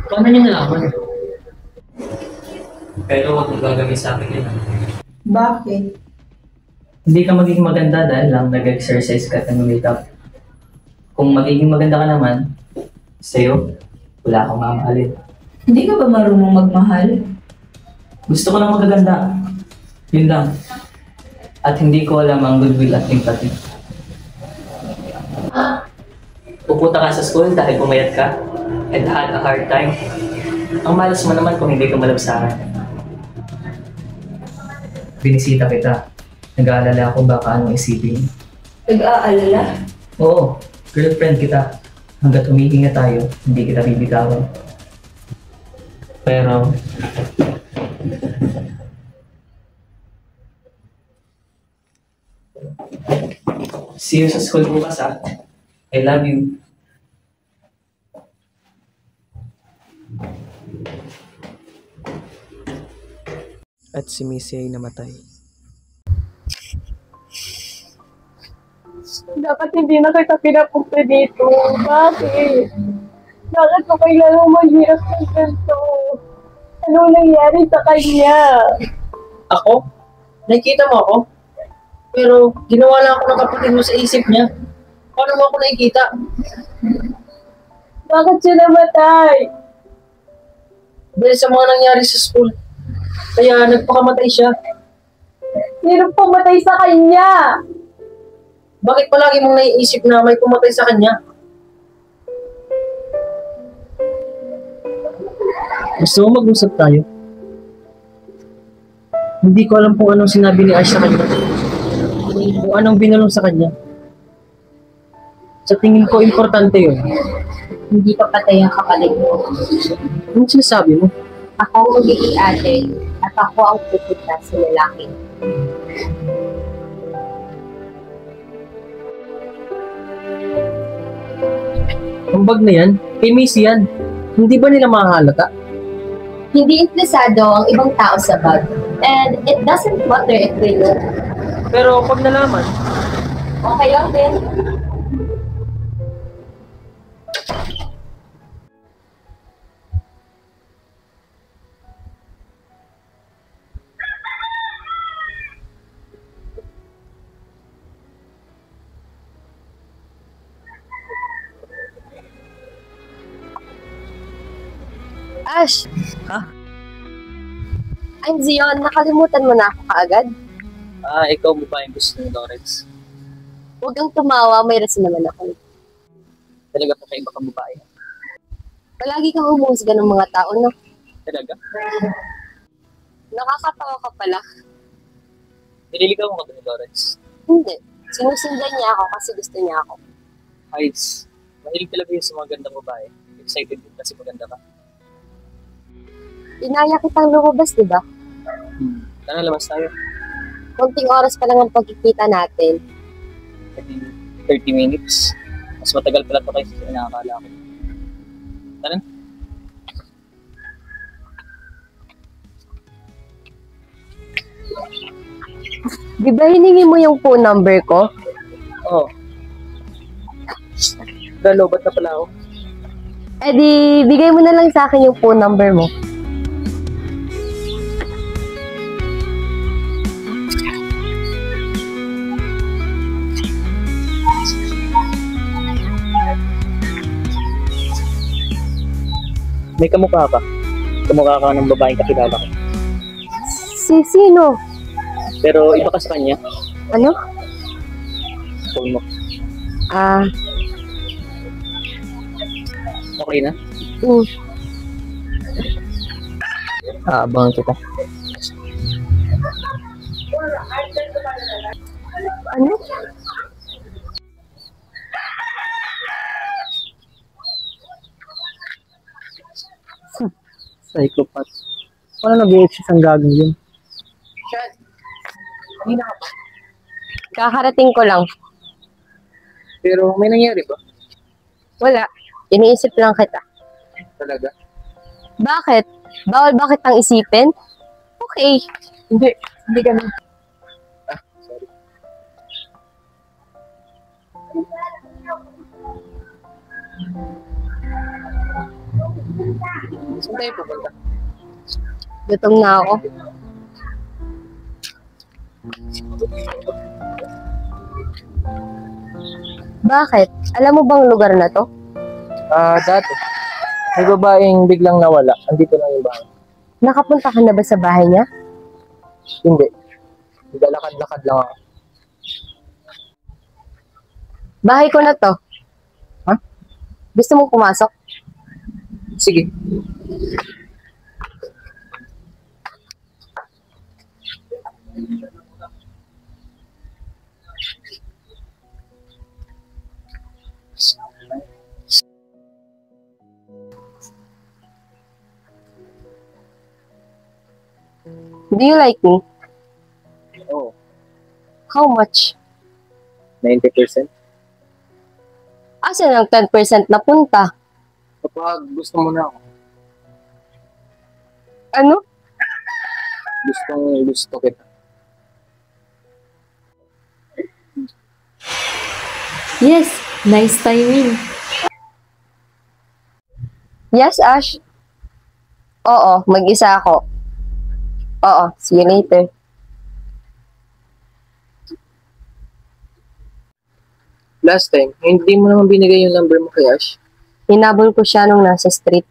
Speaker 4: Paano niyo nalaman? Pero huwag mong gagawin sa akin yun.
Speaker 6: Bakit?
Speaker 4: Hindi ka magiging maganda dahil lang nag-exercise ka at nag-makeup. Kung magiging maganda ka naman, sa'yo, wala akong mamahalin.
Speaker 6: Hindi ka ba marunong magmahal?
Speaker 4: Gusto ko lang magaganda. Yun lang. At hindi ko alam ang goodwill at empathy. Pupunta ka sa school dahil pumayat ka and had a hard time. Ang malas mo naman kung hindi ka malab sa akin. Binisita kita. Nag-aalala ako baka anong isipin.
Speaker 6: Nag-aalala?
Speaker 4: Oo, girlfriend kita. Hanggat humihinga tayo, hindi kita bibitawan. Pero, see you sa school bukas I love you.
Speaker 5: At si Missy ay namatay.
Speaker 3: Dapat hindi na kita pinapunta dito. Bakit? Bakit ko kailangan maghirap ng ganito? Anong nangyari sa kanya?
Speaker 5: Ako? Nakikita mo ako? Pero ginawa lang ako ng kapatid mo sa isip niya. Paano mo ako nakikita?
Speaker 3: Bakit siya namatay?
Speaker 5: Dahil sa mga nangyari sa school. Kaya nagpakamatay siya.
Speaker 3: Sino pumatay sa kanya?
Speaker 5: Bakit palagi mong naiisip na may pumatay sa kanya? Gusto mo mag-usap tayo? Hindi ko alam kung anong sinabi ni Ash sa kanya. Kung anong binalong sa kanya. Sa tingin ko, importante yun.
Speaker 9: Hindi pa patay ang kapatid mo.
Speaker 5: Anong sinasabi mo?
Speaker 9: Ako ang magiging ate at ako ang pupunta sa lalaki.
Speaker 5: Ang bag na yan, kay Missy yan. Hindi ba nila makahalata?
Speaker 9: Hindi interesado ang ibang tao sa bag. And it doesn't matter if they know.
Speaker 5: Pero pag nalaman,
Speaker 9: Okay lang din.
Speaker 3: Ash!
Speaker 5: Ha?
Speaker 3: I'm Zion. Nakalimutan mo na ako kaagad?
Speaker 5: ikaw mo ba yung gusto ni Lawrence?
Speaker 9: Huwag kang tumawa, may rason naman ako.
Speaker 4: Talaga po kayo baka babae.
Speaker 9: Palagi kang umuusga ng mga tao, no?
Speaker 4: Talaga?
Speaker 9: Nakakatawa ka pala.
Speaker 4: Nililigaw mo ka ba ni Lawrence?
Speaker 9: Hindi. Sinusundan niya ako kasi gusto niya ako.
Speaker 4: Heights. Mahilig talaga yun sa mga gandang babae. Excited din kasi maganda ka.
Speaker 9: Inaya kitang lumabas, di ba?
Speaker 4: Tara, labas tayo.
Speaker 9: Konting oras pa lang ang pagkikita natin.
Speaker 4: 30 minutes. Mas matagal pala ito kaysa sa inakakala ko. Tara.
Speaker 9: Di ba hiningi mo yung phone number ko?
Speaker 4: Oo. Dalobat na pala ako.
Speaker 9: Eh di, bigay mo na lang sa akin yung phone number mo.
Speaker 4: May kamukha ka. Kamukha ka ng babaeng kakilala ko.
Speaker 9: Sino?
Speaker 4: Pero iba ka sa kanya.
Speaker 9: Ano?
Speaker 4: Phone mo. Okay na? Abangan kita.
Speaker 9: Ano?
Speaker 5: Psychopath. Paano nag-i-exist ang gagawin yun?
Speaker 1: Sean, kanina ka pa.
Speaker 9: Kakarating ko lang.
Speaker 1: Pero may nangyari ba?
Speaker 9: Wala. Iniisip lang kita.
Speaker 1: Talaga?
Speaker 9: Bakit? Bawal ba kitang isipin? Okay.
Speaker 1: Hindi ganun. Sorry. Saan tayo pupunta?
Speaker 9: Gutom na ako. Bakit? Alam mo bang lugar na to?
Speaker 1: Dati. May babaeng biglang nawala. Andito lang yung bahay.
Speaker 9: Nakapunta ka na ba sa bahay niya?
Speaker 1: Hindi. Naglalakad-lakad lang ako.
Speaker 9: Bahay ko na to.
Speaker 1: Ha?
Speaker 9: Gusto mong pumasok?
Speaker 1: Sige.
Speaker 9: Do you like me?
Speaker 1: Oo.
Speaker 9: How much?
Speaker 1: 90%.
Speaker 9: Asan ang 10% na punta?
Speaker 1: Kapag gusto mo na ako.
Speaker 9: Ano?
Speaker 1: Gusto kita.
Speaker 8: Yes, nice timing.
Speaker 9: Yes, Ash? Oo, mag-isa ako. Oo, see you later.
Speaker 1: Last time, hindi mo naman binigay yung number mo kay Ash.
Speaker 9: Hinabol ko siya nung nasa street.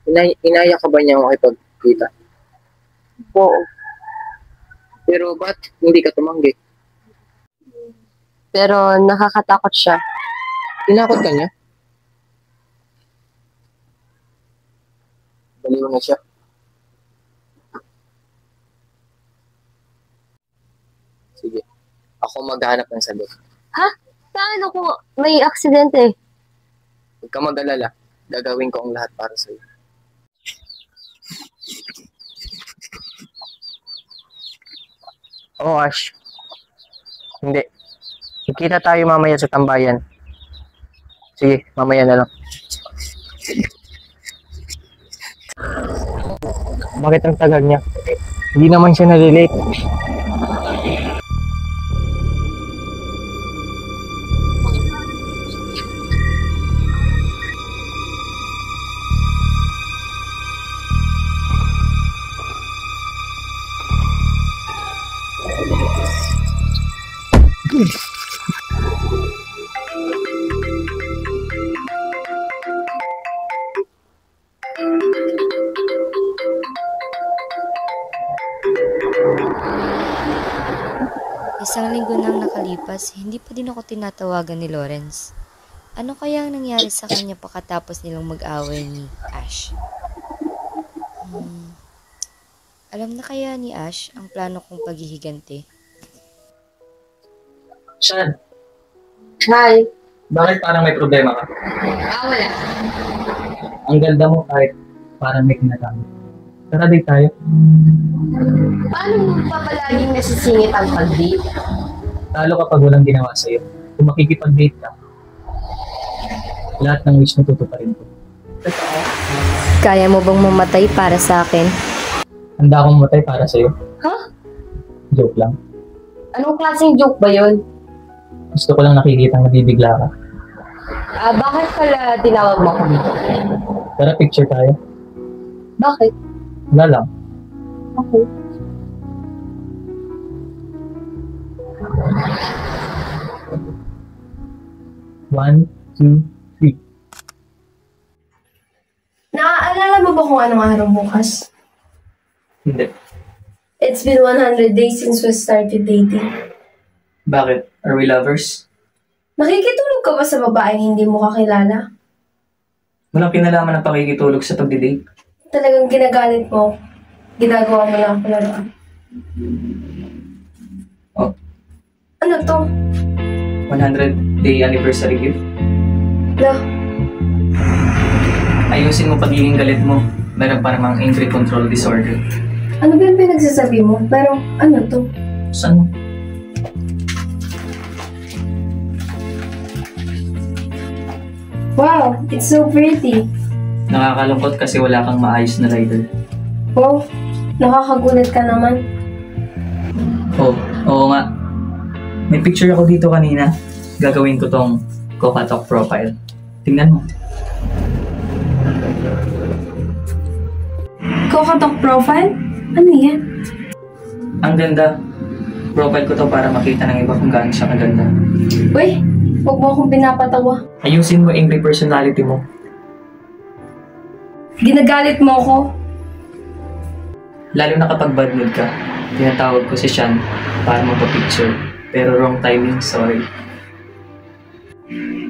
Speaker 1: Inaya ka ba niya makipagkita?
Speaker 9: Oo.
Speaker 1: Pero ba't hindi ka tumanggi?
Speaker 9: Pero nakakatakot siya.
Speaker 1: Tinakot ka niya? Baliw na siya. Sige. Ako maghahanap ng sagot.
Speaker 9: Ha? Paano kung may aksidente?
Speaker 1: Huwag ka mag-alala. Gagawin ko ang lahat para sa'yo. Oo, Ash. Hindi. Magkita tayo mamaya sa tambayan. Sige, mamaya na lang. Bakit ang tagal niya? Hindi naman siya nalilate.
Speaker 10: nakalipas, hindi pa din ako tinatawagan ni Lawrence. Ano kaya ang nangyari sa kanya pagkatapos nilang mag-away ni Ash? Alam na kaya ni Ash ang plano kong paghihiganti?
Speaker 4: Sean,
Speaker 3: Hi.
Speaker 4: bakit parang may problema ka?
Speaker 3: Wala.
Speaker 4: Ang ganda mo kahit parang may kinalaman. Tara, date tayo.
Speaker 3: Paano mo pa palaging nasisingit ang pag-date?
Speaker 4: Talo kapag walang ginawa sa'yo. Kung makikipag-date ka, lahat ng wish mo tutuparin ko.
Speaker 10: Kaya mo bang mamatay para sa akin?
Speaker 4: Handa akong matay para sa'yo.
Speaker 3: Ha?
Speaker 4: Joke lang.
Speaker 3: Anong klaseng joke ba yun?
Speaker 4: Gusto ko lang nakikita nabibigla ka.
Speaker 3: Bakit pala tinawag mo ako dito?
Speaker 4: Tara, picture tayo.
Speaker 3: Bakit?
Speaker 4: Wala lang.
Speaker 3: Okay.
Speaker 4: One, two, three.
Speaker 11: Naaalala mo ba kung anong araw bukas?
Speaker 4: Hindi.
Speaker 11: It's been 100 days since we started dating.
Speaker 4: Bakit? Are we lovers?
Speaker 11: Nakikitulog ka ba sa babaeng hindi mo kakilala?
Speaker 4: Walang kinalaman ng pakikitulog sa pagdidate.
Speaker 11: Talagang ginagalit mo. Ginagawa mo lang ako laruan.
Speaker 4: Oh,
Speaker 11: Ano to?
Speaker 4: 100-day anniversary gift.
Speaker 11: No.
Speaker 4: Ayusin mo pagiging galit mo. Meron pa namang angry control disorder.
Speaker 11: Ano ba yung pinagsasabi mo? Pero ano to?
Speaker 4: Saan mo?
Speaker 11: Wow, it's so pretty.
Speaker 4: Nakakalungkot kasi wala kang maayos na rider.
Speaker 11: Wow, nakakagulat ka naman.
Speaker 4: Oh, oo nga. May picture ako dito kanina. Gagawin ko tong Kokatok profile. Tingnan mo.
Speaker 11: Kokatok profile? Ano yan?
Speaker 4: Ang ganda. Profile ko to para makita ng iba kung gaano siya kaganda.
Speaker 11: Uy, huwag mo akong pinapatawa.
Speaker 4: Ayusin mo angry personality mo.
Speaker 11: Ginagalit mo ako.
Speaker 4: Lalo na kapag bad mood ka. Tinatawag ko si Sean para magpa-picture. Pero wrong timing, sorry.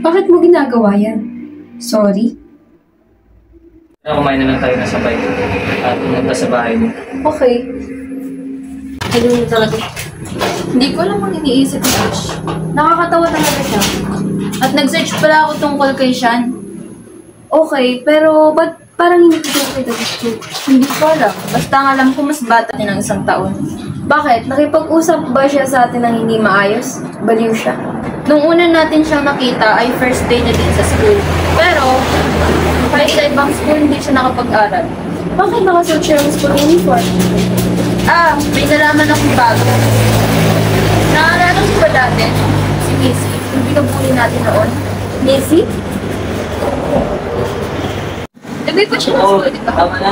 Speaker 11: Bakit mo ginagawa yan? Sorry?
Speaker 4: Kumain na lang tayo na sabay at pumunta sa bahay mo.
Speaker 11: Okay. Ganun talaga. Hindi ko alam kung iniisip ni Ash. Nakakatawa talaga siya. At nag-search pala ako tungkol kay Sean. Okay, pero ba't parang hindi ko kita gusto? Hindi ko alam. Basta ang alam ko mas bata niya ng 1 taon. Bakit? Nakipag-usap ba siya sa atin ng hindi maayos? Baliw siya. Nung una natin siyang nakita ay first day niya din sa school. Pero, kahit sa ibang school, hindi siya nakapag-aral. Bakit nakasuot siya ng school uniform? May nalaman akong bago. Naalala ko ba dati? Si Missy. Yung pinabuli natin noon. Missy? Nagay pa siya ng school, di ba?
Speaker 4: Tama na.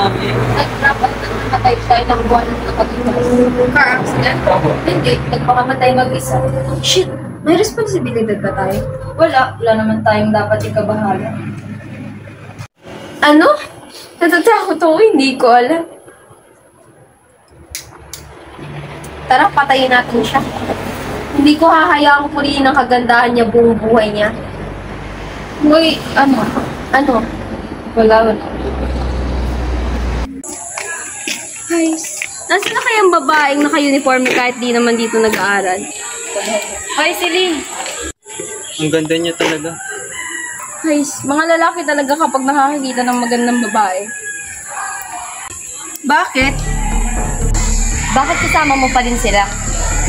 Speaker 11: Nag-rapat na namatay tayo ng buwan ng nakapag-iwas. Car accident? Hindi. Nagpakamatay mag-isa. Shit! May responsibilidad ba tayo? Wala. Wala naman tayong dapat ikabahala. Ano? Natatakot ako. Hindi ko alam. Tara, patayin natin siya. Hindi ko hahayaang purihin ang kagandahan niya buong buhay niya. Uy, ano? Ano? Wala. Guys, nasaan na kayang babaeng naka-uniform kahit di naman dito nag-aaral? Hi, Celine!
Speaker 7: Ang ganda niya talaga.
Speaker 11: Guys, mga lalaki talaga kapag nakakakita ng magandang babae. Bakit?
Speaker 10: Bakit kasama mo pa din sila?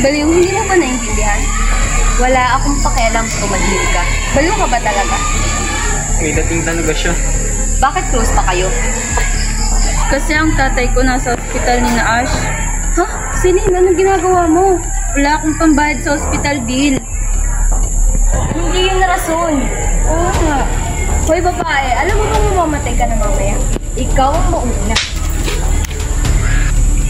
Speaker 11: Baliw, hindi mo ba naiintindihan?
Speaker 10: Wala akong pakialam kung mag-live ka.
Speaker 11: Baliw ka ba talaga?
Speaker 7: May dating talaga siya.
Speaker 10: Bakit close pa kayo?
Speaker 11: Kasi ang tatay ko nasa ospital ni na Ash. Ha? Celine, anong ginagawa mo? Wala akong pambayad sa hospital bill.
Speaker 10: Hindi yun na rason.
Speaker 11: Oo nga. Hoy babae, alam mo bang mamamatay ka na mamaya?
Speaker 10: Ikaw ang mauna.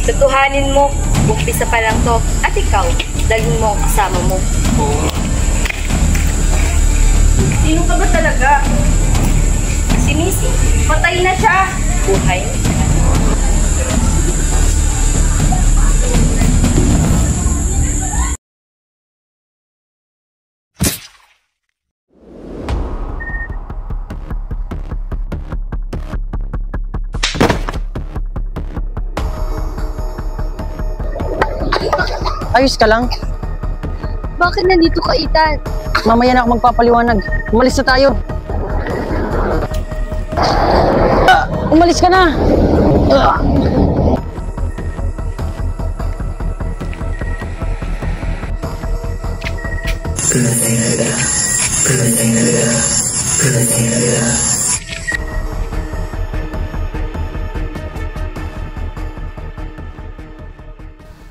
Speaker 10: Tutuhanin mo, umpisa pa lang to. At ikaw, dalhin mo ang kasama mo.
Speaker 11: Sino ka ba talaga?
Speaker 10: Si Missy,
Speaker 11: Patay na siya!
Speaker 10: buhay.
Speaker 5: Ayos ka lang?
Speaker 3: Bakit nandito ka, Ethan?
Speaker 5: Mamaya na ako magpapaliwanag. Umalis na tayo. Umalis ka na!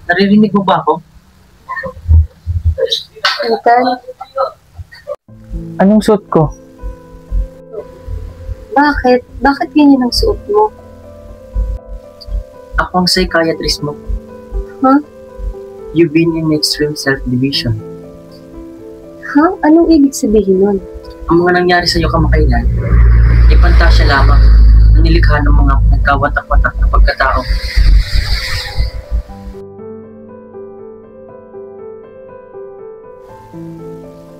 Speaker 4: Naririnig mo ba ako?
Speaker 3: Ethan,
Speaker 5: Anong suot ko?
Speaker 3: bakit? Bakit ganyan ang suot mo?
Speaker 4: Ako ang psychiatrist mo.
Speaker 3: Huh?
Speaker 4: You've been in extreme self-division.
Speaker 3: Ha? Anong ibig sabihin nun?
Speaker 4: Ang mga nangyari sa iyo kamakailan ay pantasya lamang na nilikha ng mga nagkawatak-watak na pagkatao.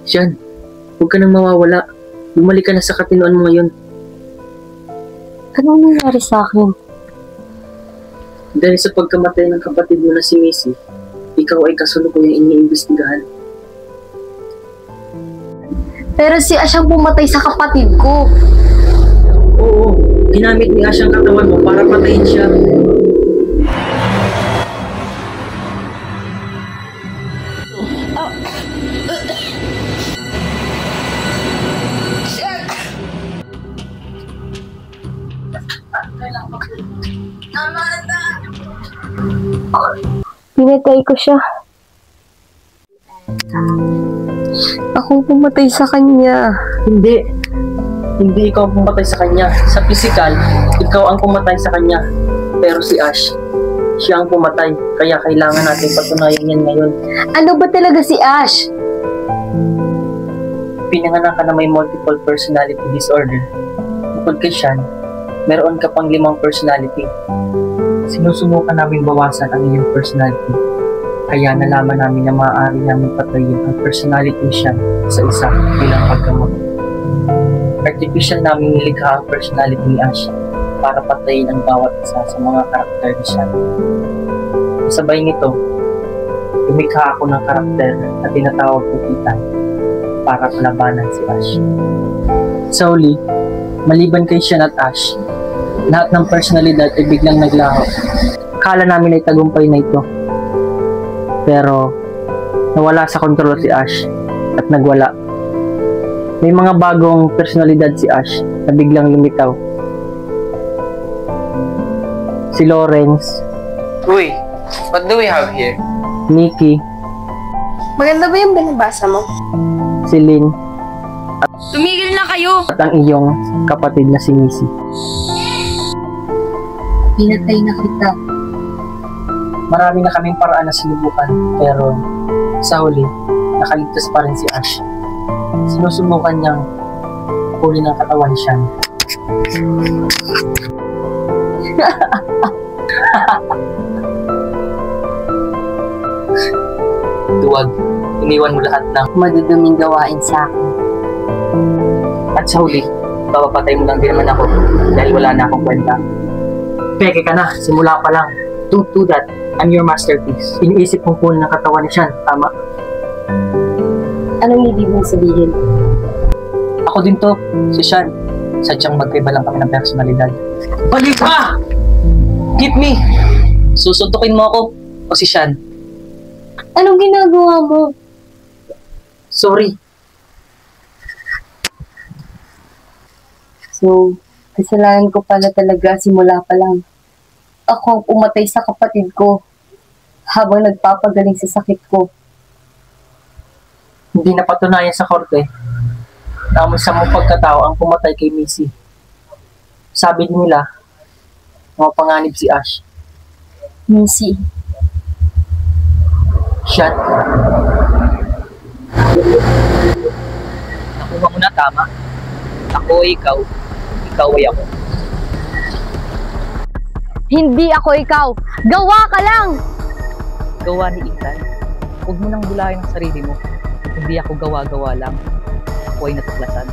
Speaker 4: Siyan, huwag ka nang mawawala. Bumalik ka na sa katinoan mo ngayon.
Speaker 3: Anong nangyari sa akin?
Speaker 4: Dahil sa pagkamatay ng kapatid mo na si Missy, ikaw ay kasulukuyang iniimbestigahan.
Speaker 3: Pero si Ash ang pumatay sa kapatid ko.
Speaker 4: Oo, ginamit ni Ash ang katawan mo para patayin siya.
Speaker 3: Pinatay ko siya. Akong pumatay sa kanya.
Speaker 4: Hindi. Hindi ikaw ang pumatay sa kanya. Sa physical, ikaw ang pumatay sa kanya. Pero si Ash, siya ang pumatay. Kaya kailangan natin patunayan yan ngayon.
Speaker 3: Ano ba talaga si Ash?
Speaker 4: Pinanganak ka na may multiple personality disorder. Bukod kay Sean, meron ka pang 5 personality. Sinusubukan namin bawasan ang iyong personality. Kaya nalaman namin na maaari namin patayin ang personality ni Sean sa isa bilang paggamot. Artificial namin nilikha ang personality ni Ash para patayin ang bawat isa sa mga karakter ni Sean. Sabay nito, lumikha ako ng karakter na tinatawag ko Ethan para palabanan si Ash. Sa uli, maliban kay Sean at Ash, lahat ng personalidad ay biglang naglaho. Kala namin ay tagumpay na ito. Pero, nawala sa kontrol si Ash at nagwala. May mga bagong personalidad si Ash na biglang lumitaw. Si Lawrence,
Speaker 1: Uy, what do we have here?
Speaker 4: Nikki,
Speaker 3: Maganda ba yung binabasa mo?
Speaker 4: si Lynn,
Speaker 2: Tumigil na kayo!
Speaker 4: at ang iyong kapatid na si Missy.
Speaker 3: Pinatay na kita.
Speaker 4: Marami na kaming paraan na sinubukan, pero sa huli, nakaligtas pa rin si Ash. Sinusubukan niyang kunin ang katawan siya. Duwag, iniwan mo lahat ng
Speaker 3: Maduduming gawain sa akin.
Speaker 4: at sa huli, papapatay mo lang din naman ako dahil wala na akong kwenta. Peke ka na, simula pa lang. Don't do that. I'm your masterpiece. Iniisip kong kunin ang katawan ni Sean, tama?
Speaker 3: Anong ibig mong sabihin?
Speaker 4: Ako din to, si Sean. Sadyang magkaiba lang kami ng personalidad. Balik ka! Hit me! Susuntukin mo ako o si Sean.
Speaker 3: Anong ginagawa mo?
Speaker 4: Sorry.
Speaker 3: So, kasalanan ko pala talaga simula pa lang. Ako ang umatay sa kapatid ko habang nagpapagaling sa sakit ko.
Speaker 4: Hindi napatunayan sa korte na ang isang pagkatao ang pumatay kay Missy. Sabi nila, mga panganib si Ash.
Speaker 3: Missy.
Speaker 4: Sean. Nakuha mo na tama. Ako ay ikaw. Ikaw ay ako.
Speaker 3: Hindi ako ikaw! Gawa ka lang!
Speaker 5: Gawa ni Ethan. Huwag mo nang bulayin ang sarili mo. Hindi ako gawa-gawa lang. Ako ay natuklasan.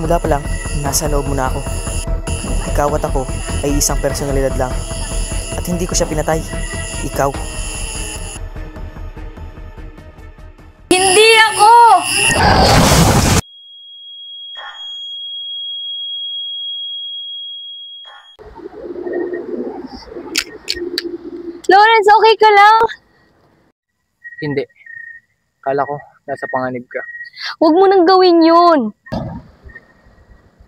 Speaker 5: simula pa lang, nasa loob mo na ako. Ikaw at ako ay isang personalidad lang. At hindi ko siya pinatay. Ikaw.
Speaker 2: Hindi ako!
Speaker 3: Lawrence, okay ka lang?
Speaker 1: Hindi. Kala ko, nasa panganib ka.
Speaker 3: Huwag mo nang gawin yun.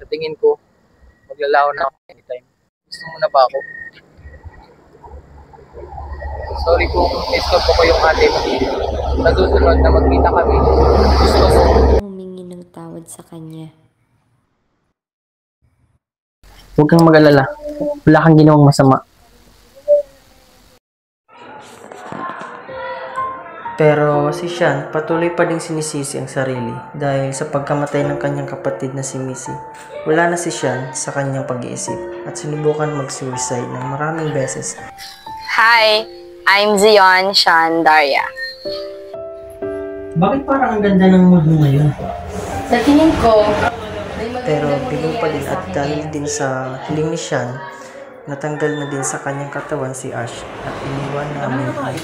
Speaker 1: Sa tingin ko, maglalaho na ako anytime. Gusto mo na ba ako? Sorry kung disturb ko yung ate mo. Sa susunod na magkita kami, gusto ko.
Speaker 10: Humingi ng tawad sa kanya.
Speaker 5: Huwag kang mag-alala. Wala kang ginawang masama. Pero si Sean patuloy pa din sinisisi ang sarili dahil sa pagkamatay ng kanyang kapatid na si Missy. Wala na si Sean sa kanyang pag-iisip at sinubukan mag-suicide ng maraming beses.
Speaker 3: Hi, I'm Zion Sean Daria.
Speaker 5: Bakit parang ang ganda ng mood mo ngayon?
Speaker 2: Sa tingin ko,
Speaker 5: Pero bigo pa din at dahil din sa hiling ni Sean, natanggal na din sa kanyang katawan si Ash at iniwan namin ang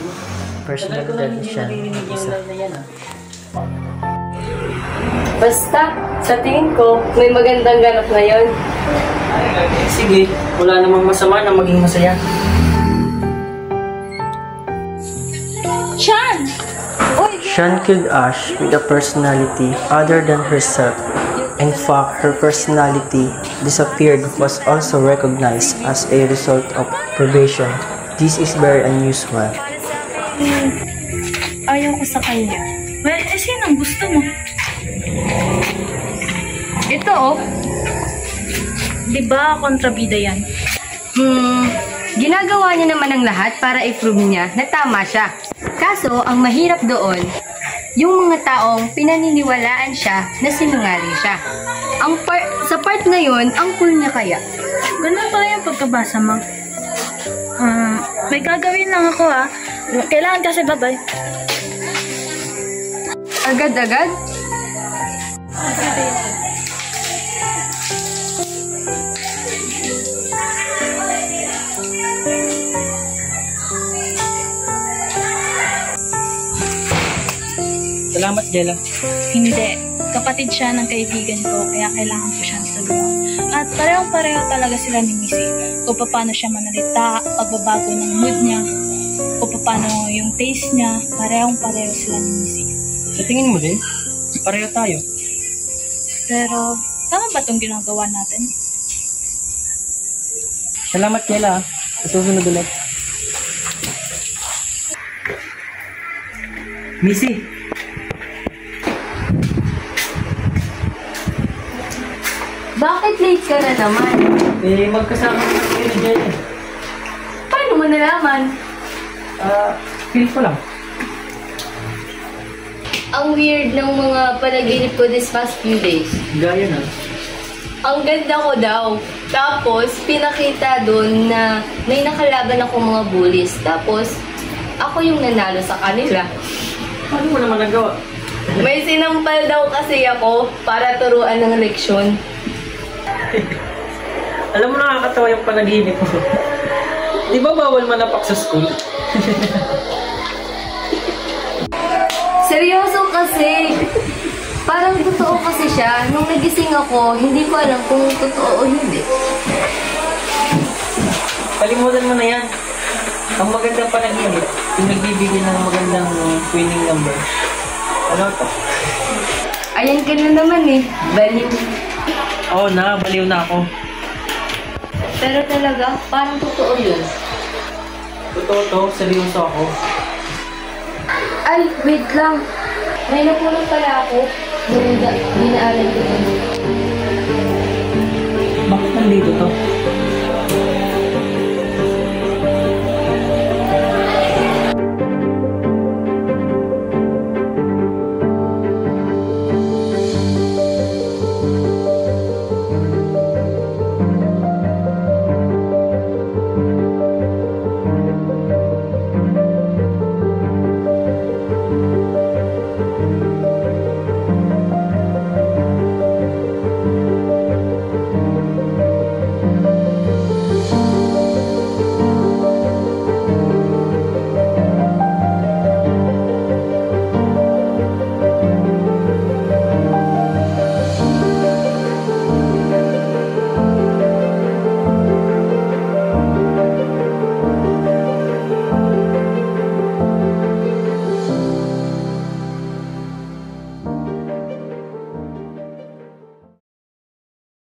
Speaker 5: personalidad ni Sean isa.
Speaker 2: basta, sa tingin ko, may magandang ganap ngayon.
Speaker 5: Sige, wala namang masama na maging masaya.
Speaker 2: Sean!
Speaker 5: Sean killed Ash with a personality other than herself. In fact, her personality disappeared was also recognized as a result of probation. This is very unusual.
Speaker 6: Ayaw ko sa kanya. Well, sino ang gusto mo?
Speaker 2: Ito oh.
Speaker 6: Di ba kontrabida yan?
Speaker 2: Ginagawa niya naman ang lahat para i-prove niya na tama siya. Kaso, ang mahirap doon, yung mga taong pinaniniwalaan siya na sinungaling siya. Sa part na yun, ang cool niya kaya.
Speaker 6: Ganun pala yung pagkabasa mo. May gagawin lang ako ha. Kailangan kasi babay.
Speaker 2: Agad-agad?
Speaker 5: Salamat, Jella.
Speaker 6: Hindi. Kapatid siya ng kaibigan ko, kaya kailangan ko siyang tulungan. At parehong-pareho talaga sila ni Missy. Kung paano siya manalita, pagbabago ng mood niya, kung paano yung taste niya, parehong-pareho sila ni Missy.
Speaker 5: Sa tingin mo din, pareho tayo.
Speaker 6: Pero, tama ba itong ginagawa natin?
Speaker 5: Salamat, Jella. Sa susunod ulit. Missy!
Speaker 2: Bakit late ka na naman?
Speaker 5: Magkasama na kayo ni Jella.
Speaker 2: Paano mo nalaman?
Speaker 5: Feel ko lang.
Speaker 2: Ang weird ng mga panaginip ko this past few days.
Speaker 5: Gaya na.
Speaker 2: Ang ganda ko daw. Tapos, pinakita doon na may nakalaban ako mga bullies. Tapos, ako yung nanalo sa kanila.
Speaker 5: Paano mo naman nagawa?
Speaker 2: May sinampal daw kasi ako para turuan ng leksyon.
Speaker 5: Alam mo, nakakatawa yung panaginip mo. Di ba bawal manapak sa school?
Speaker 2: Seryoso kasi. Parang totoo kasi siya. Nung nagising ako, hindi ko alam kung totoo o hindi.
Speaker 5: Kalimutan mo na yan. Ang magandang panaginip, yung nagbibigay ng magandang winning number. Ano to?
Speaker 2: Ayan ka na naman eh. Baliw.
Speaker 5: Oo na, baliw na ako.
Speaker 2: Pero talaga, parang totoo yun.
Speaker 5: Totoo to, seryoso ako.
Speaker 2: Ay, wait lang. May napulong pala ako. Dinaalan ko.
Speaker 5: Bakit nandito to?